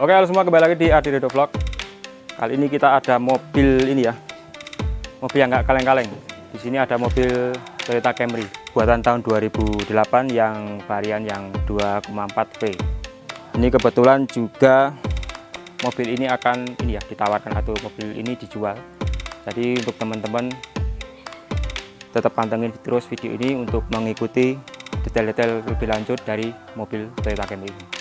Oke, halo semua, kembali lagi di Adi Rido Vlog. Kali ini kita ada mobil ini ya, mobil yang nggak kaleng-kaleng. Di sini ada mobil Toyota Camry buatan tahun 2008 yang varian yang 2,4V. Ini kebetulan juga mobil ini akan ini ya ditawarkan atau mobil ini dijual. Jadi untuk teman-teman tetap pantengin terus video ini untuk mengikuti detail-detail lebih lanjut dari mobil Toyota Camry ini.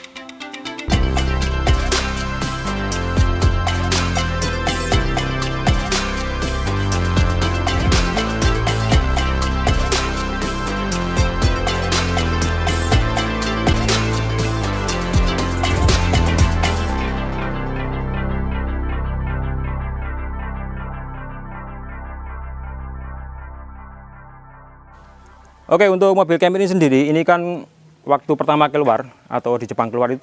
Oke, untuk mobil Camry ini sendiri, ini kan waktu pertama keluar atau di Jepang keluar itu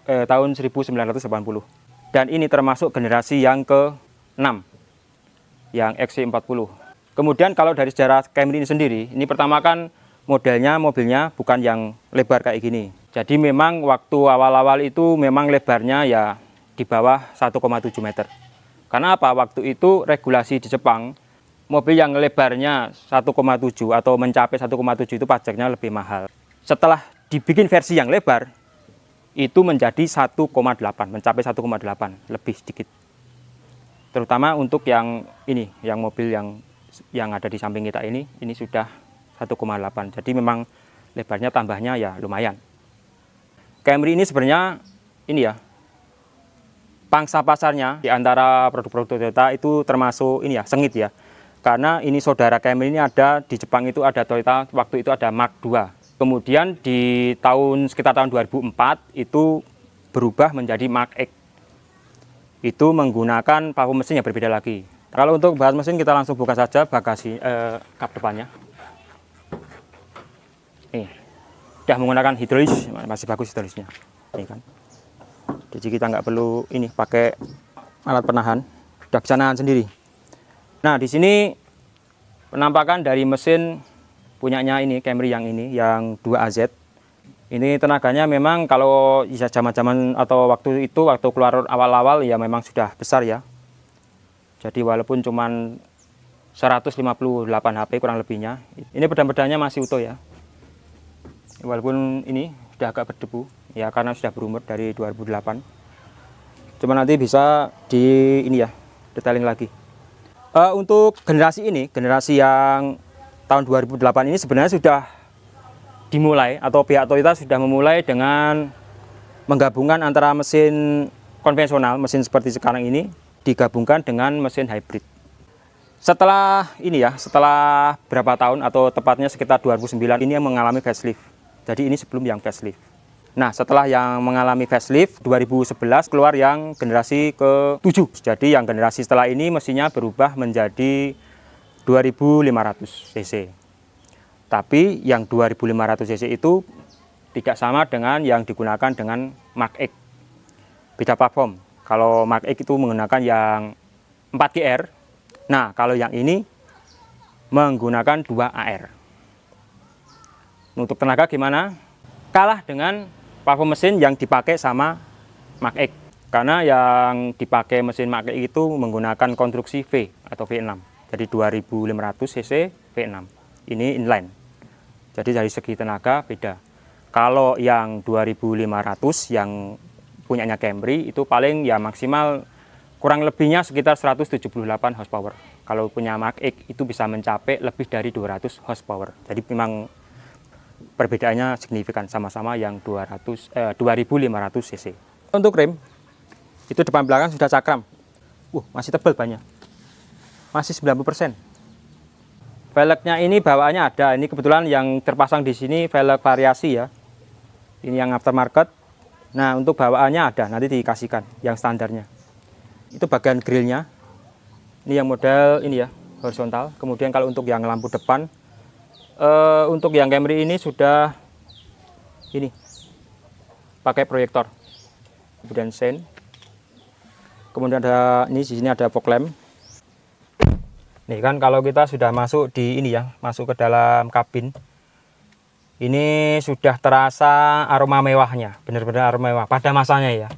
tahun 1980. Dan ini termasuk generasi yang ke-6, yang XC40. Kemudian kalau dari sejarah Camry ini sendiri, ini pertama kan mobilnya bukan yang lebar kayak gini. Jadi memang waktu awal-awal itu memang lebarnya ya di bawah 1,7 meter. Karena apa? Waktu itu regulasi di Jepang, mobil yang lebarnya 1,7 atau mencapai 1,7 itu pajaknya lebih mahal. Setelah dibikin versi yang lebar, itu menjadi 1,8, mencapai 1,8, lebih sedikit. Terutama untuk yang ini, yang mobil yang ada di samping kita ini sudah 1,8. Jadi memang lebarnya tambahnya ya lumayan. Camry ini sebenarnya ini ya, pangsa pasarnya di antara produk-produk Toyota itu termasuk ini ya, sengit ya. Karena ini saudara Camry ini ada di Jepang itu ada Toyota, waktu itu ada Mark II. Kemudian di sekitar tahun 2004 itu berubah menjadi Mark X. Itu menggunakan platform mesin yang berbeda lagi. Kalau untuk bahas mesin kita langsung buka saja bagasi kap depannya. Nih, sudah menggunakan hidrolis, masih bagus hidrolisnya. Ini kan. Jadi kita nggak perlu ini pakai alat penahan, sudah bisa nahan sendiri. Nah, di sini penampakan dari mesin punyanya ini Camry yang 2AZ. Ini tenaganya memang kalau ya zaman-zaman atau waktu keluar awal-awal ya memang sudah besar ya. Jadi walaupun cuman 158 HP kurang lebihnya. Ini pedang-pedangnya masih utuh ya. Walaupun ini sudah agak berdebu ya karena sudah berumur dari 2008. Cuma nanti bisa di ini ya, detailing lagi. Untuk generasi yang tahun 2008 ini sebenarnya sudah dimulai atau pihak Toyota sudah memulai dengan menggabungkan antara mesin konvensional, mesin seperti sekarang ini digabungkan dengan mesin hybrid. Setelah berapa tahun atau tepatnya sekitar 2009 ini yang mengalami facelift. Jadi ini sebelum yang facelift. Nah, setelah yang mengalami facelift 2011 keluar yang generasi ke-7. Jadi yang generasi setelah ini mesinnya berubah menjadi 2500 cc. Tapi yang 2500 cc itu tidak sama dengan yang digunakan dengan Mark X. Beda platform. Kalau Mark X itu menggunakan yang 4GR. Nah, kalau yang ini menggunakan 2AR. Untuk tenaga gimana? Kalah dengan platform mesin yang dipakai sama Mark X. Karena yang dipakai mesin Mark X itu menggunakan konstruksi V atau V6. Jadi 2500 cc V6. Ini inline. Jadi dari segi tenaga beda. Kalau yang 2500 yang punyanya Camry itu paling ya maksimal kurang lebihnya sekitar 178 horsepower. Kalau punya Mark X itu bisa mencapai lebih dari 200 horsepower. Jadi memang perbedaannya signifikan, sama-sama yang 2500 cc. Untuk rem itu depan belakang sudah cakram. Masih tebal banyak. Masih 90%. Velgnya ini bawaannya ada. Ini kebetulan yang terpasang di sini velg variasi ya. Ini yang aftermarket. Nah, untuk bawaannya ada, nanti dikasihkan yang standarnya. Itu bagian grillnya. Ini yang model ini ya, horizontal. Kemudian kalau untuk yang lampu depan, untuk yang Camry ini sudah ini pakai proyektor. Kemudian sen. Kemudian ada ini di sini ada fog lamp. Nih kan kalau kita sudah masuk di ini ya, masuk ke dalam kabin. Ini sudah terasa aroma mewahnya, benar-benar aroma mewah pada masanya ya.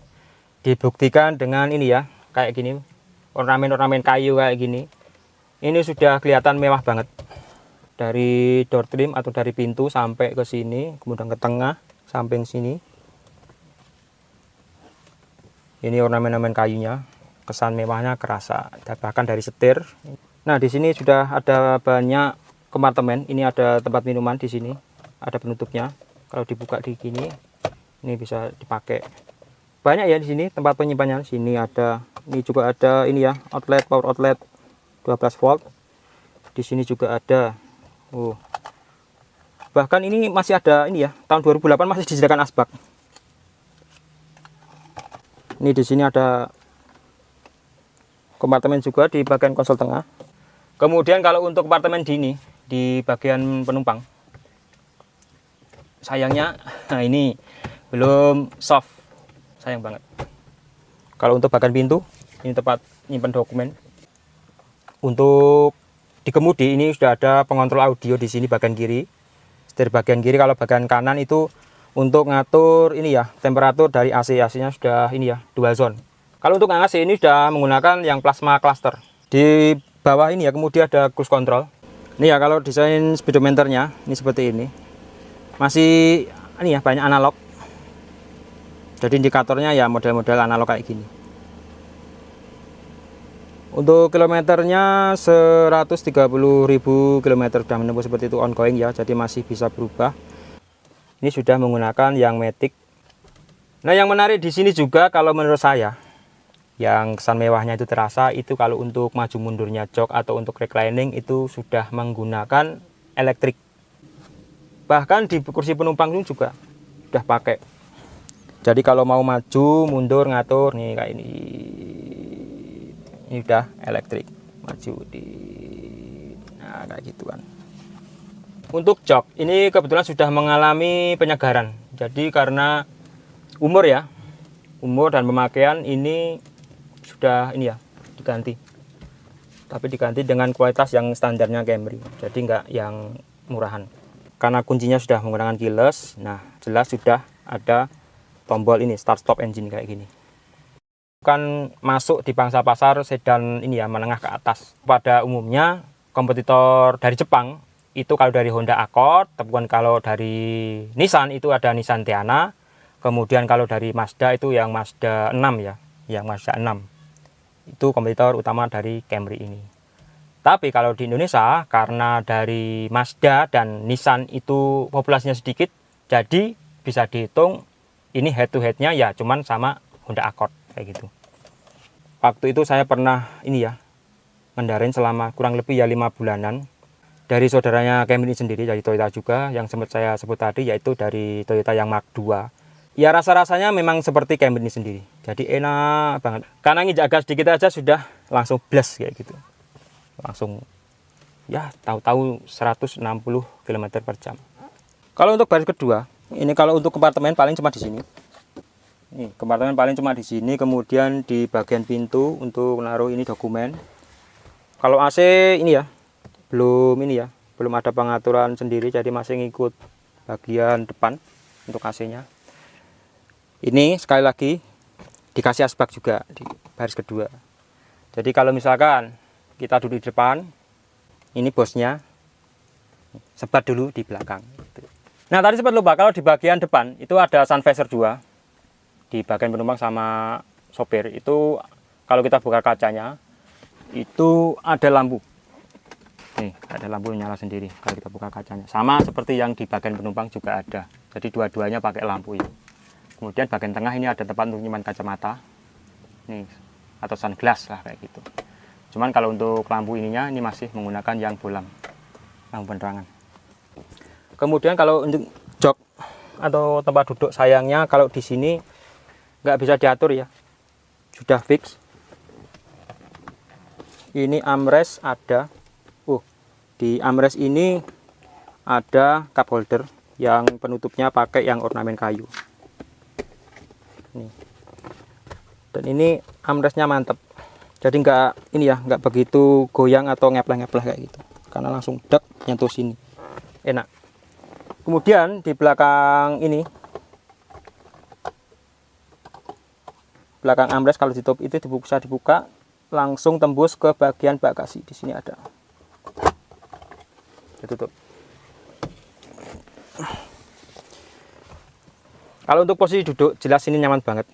Dibuktikan dengan ini ya, kayak gini, ornamen-ornamen kayu kayak gini. Ini sudah kelihatan mewah banget. Dari door trim atau dari pintu sampai ke sini, kemudian ke tengah, samping sini. Ini ornamen-ornamen kayunya, kesan mewahnya kerasa. Bahkan dari setir. Nah, di sini sudah ada banyak kompartemen. Ini ada tempat minuman di sini, ada penutupnya. Kalau dibuka di sini, ini bisa dipakai. Banyak ya di sini tempat penyimpanannya. Sini ada, ini juga ada ini ya, outlet, power outlet 12 volt. Di sini juga ada. Bahkan ini masih ada ini ya, tahun 2008 masih disediakan asbak. Ini di sini ada kompartemen juga di bagian konsol tengah. Kemudian kalau untuk kompartemen di bagian penumpang, sayangnya, nah ini belum soft, sayang banget. Kalau untuk bagian pintu, ini tempat nyimpan dokumen. Untuk di kemudi ini sudah ada pengontrol audio di sini bagian kiri. Setir bagian kiri, kalau bagian kanan itu untuk ngatur ini ya, temperatur dari AC. AC-nya sudah ini ya, dual zone. Kalau untuk AC ini sudah menggunakan yang plasma cluster. Di bawah ini ya, kemudian ada cruise control. Ini ya, kalau desain speedometernya ini seperti ini. Masih ini ya, banyak analog. Jadi indikatornya ya model-model analog kayak gini. Untuk kilometernya 130.000 km sudah menempuh seperti itu, ongoing ya, jadi masih bisa berubah. Ini sudah menggunakan yang matic. Nah, yang menarik di sini juga kalau menurut saya, yang kesan mewahnya itu terasa itu kalau untuk maju mundurnya jok atau untuk reclining itu sudah menggunakan elektrik. Bahkan di kursi penumpang juga sudah pakai. Jadi kalau mau maju mundur ngatur nih kayak ini udah elektrik, maju di, nah kayak gitu kan. Untuk jok ini kebetulan sudah mengalami penyegaran. Jadi karena umur ya, umur dan pemakaian ini sudah ini ya diganti, tapi diganti dengan kualitas yang standarnya Camry, jadi enggak yang murahan. Karena kuncinya sudah menggunakan keyless, nah jelas sudah ada tombol ini start stop engine kayak gini. Kan masuk di pangsa pasar sedan ini ya, menengah ke atas. Pada umumnya kompetitor dari Jepang itu kalau dari Honda Accord, ataupun kalau dari Nissan itu ada Nissan Teana. Kemudian kalau dari Mazda itu yang Mazda 6 ya, yang Mazda 6. Itu kompetitor utama dari Camry ini. Tapi kalau di Indonesia, karena dari Mazda dan Nissan itu populasinya sedikit, jadi bisa dihitung ini head to headnya ya cuman sama Honda Accord kayak gitu. Waktu itu saya pernah ini ya, ngendarain selama kurang lebih ya 5 bulanan. Dari saudaranya Camry sendiri, dari Toyota juga, yang sempat saya sebut tadi, yaitu dari Toyota yang Mark II. Ya rasa-rasanya memang seperti Camry sendiri, jadi enak banget. Karena nginjak gas sedikit aja sudah langsung blast kayak gitu, langsung ya tahu-tahu 160 km/jam. Kalau untuk baris kedua, ini kalau untuk kompartemen paling cuma di sini. Nih, kompartemen paling cuma di sini, kemudian di bagian pintu untuk naruh ini dokumen. Kalau AC ini ya, belum ini ya, belum ada pengaturan sendiri, jadi masih ngikut bagian depan untuk AC-nya. Ini sekali lagi dikasih asbak juga di baris kedua. Jadi kalau misalkan kita duduk di depan, ini bosnya sebat dulu di belakang. Nah tadi sempat lupa, kalau di bagian depan itu ada sun visor 2 di bagian penumpang sama sopir. Itu kalau kita buka kacanya itu ada lampu. Nih ada lampu nyala sendiri kalau kita buka kacanya. Sama seperti yang di bagian penumpang juga ada. Jadi dua-duanya pakai lampu ya. Kemudian bagian tengah ini ada tempat untuk menyimpan kacamata, nih atau sunglass lah kayak gitu. Cuman kalau untuk lampu ininya ini masih menggunakan yang bolam, lampu penerangan. Kemudian kalau untuk jok atau tempat duduk, sayangnya kalau di sini nggak bisa diatur ya, sudah fix. Ini armrest ada, di armrest ini ada cup holder yang penutupnya pakai yang ornamen kayu. Nih. Dan ini armrestnya mantep, jadi nggak ini ya, nggak begitu goyang atau ngepleh-ngepleh kayak gitu, karena langsung dek nyentuh sini, enak. Kemudian di belakang ini belakang armrest kalau ditutup itu bisa dibuka langsung tembus ke bagian bagasi. Di sini ada. Ditutup. Kalau untuk posisi duduk jelas ini nyaman banget,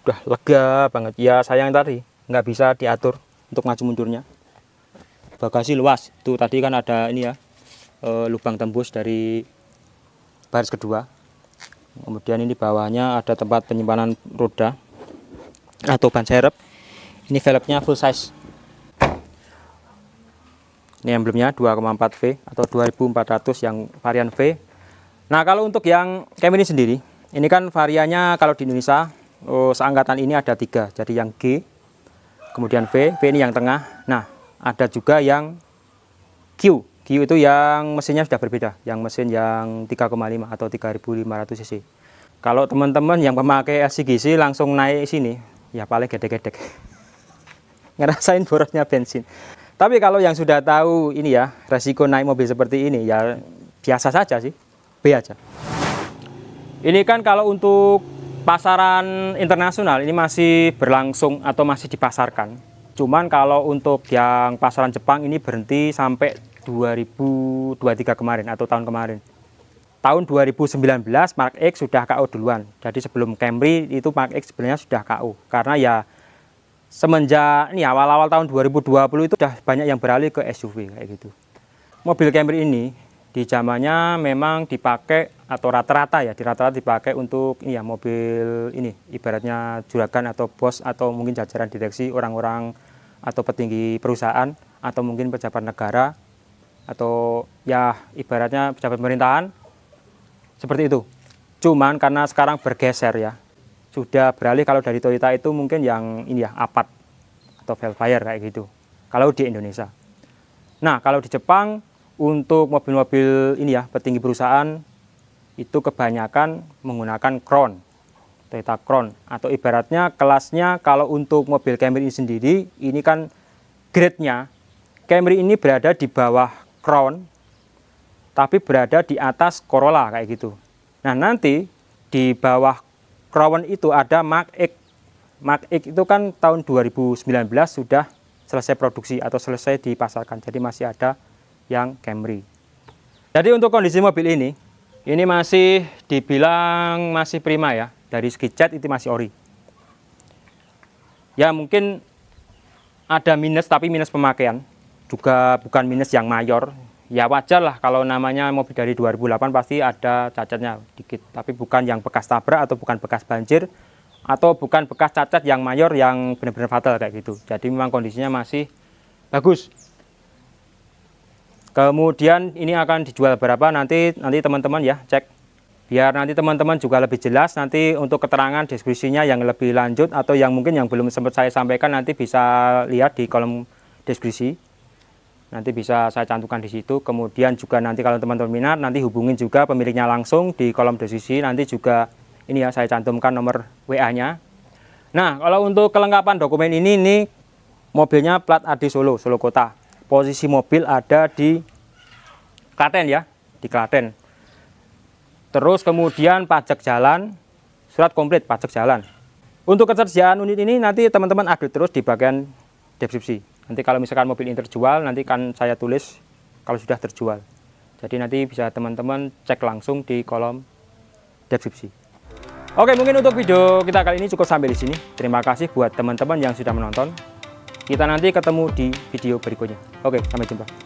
udah lega banget. Ya sayang tadi nggak bisa diatur untuk maju mundurnya. Bagasi luas, tuh tadi kan ada ini ya lubang tembus dari baris kedua. Kemudian ini bawahnya ada tempat penyimpanan roda atau ban serep. Ini velgnya full size. Ini emblemnya 2,4 V atau 2400 yang varian V. Nah kalau untuk yang Camry sendiri, ini kan variannya kalau di Indonesia seangkatan ini ada 3. Jadi yang G, kemudian V ini yang tengah. Nah ada juga yang Q itu yang mesinnya sudah berbeda, yang mesin yang 3,5 atau 3500 cc. Kalau teman-teman yang pemakai LCGC langsung naik sini, ya paling gedek-gedek. Ngerasain borosnya bensin. Tapi kalau yang sudah tahu ini ya, resiko naik mobil seperti ini ya biasa saja sih, B aja. Ini kan kalau untuk pasaran internasional ini masih berlangsung atau masih dipasarkan. Cuman kalau untuk yang pasaran Jepang ini berhenti sampai 2023 kemarin atau tahun kemarin. Tahun 2019 Mark X sudah KO duluan. Jadi sebelum Camry itu Mark X sebenarnya sudah KO. Karena ya semenjak ini awal-awal tahun 2020 itu sudah banyak yang beralih ke SUV kayak gitu. Mobil Camry ini di zamannya memang dipakai atau rata-rata ya, rata-rata dipakai untuk ini ya mobil ini ibaratnya juragan atau bos atau mungkin jajaran direksi orang-orang atau petinggi perusahaan atau mungkin pejabat negara atau ya ibaratnya pejabat pemerintahan seperti itu. Cuman karena sekarang bergeser ya, sudah beralih kalau dari Toyota itu mungkin yang ini ya Apache atau Velfire kayak gitu kalau di Indonesia. Nah kalau di Jepang untuk mobil-mobil ini ya petinggi perusahaan itu kebanyakan menggunakan Crown, Toyota Crown atau ibaratnya kelasnya kalau untuk mobil Camry ini sendiri ini kan grade-nya Camry ini berada di bawah Crown tapi berada di atas Corolla kayak gitu. Nah nanti di bawah Crown itu ada Mark X. Mark X itu kan tahun 2019 sudah selesai produksi atau selesai dipasarkan. Jadi masih ada yang Camry. Jadi untuk kondisi mobil ini masih dibilang masih prima ya. Dari segi cat itu masih ori. Ya mungkin ada minus tapi minus pemakaian. Juga bukan minus yang mayor. Ya wajar lah kalau namanya mobil dari 2008 pasti ada cacatnya dikit. Tapi bukan yang bekas tabrak atau bukan bekas banjir. Atau bukan bekas cacat yang mayor yang benar-benar fatal kayak gitu. Jadi memang kondisinya masih bagus. Kemudian ini akan dijual berapa nanti teman-teman ya cek. Biar nanti teman-teman juga lebih jelas nanti untuk keterangan deskripsinya yang lebih lanjut atau yang mungkin yang belum sempat saya sampaikan nanti bisa lihat di kolom deskripsi. Nanti bisa saya cantumkan di situ. Kemudian juga nanti kalau teman-teman minat nanti hubungin juga pemiliknya langsung di kolom deskripsi. Nanti juga ini ya saya cantumkan nomor WA-nya. Nah, kalau untuk kelengkapan dokumen ini mobilnya plat AD Solo Kota. Posisi mobil ada di Klaten ya, di Klaten. Terus kemudian pajak jalan, surat komplit pajak jalan. Untuk ketersediaan unit ini nanti teman-teman update terus di bagian deskripsi. Nanti kalau misalkan mobil ini terjual, nanti kan saya tulis kalau sudah terjual. Jadi nanti bisa teman-teman cek langsung di kolom deskripsi. Oke, mungkin untuk video kita kali ini cukup sampai di sini. Terima kasih buat teman-teman yang sudah menonton. Kita nanti ketemu di video berikutnya. Oke, sampai jumpa.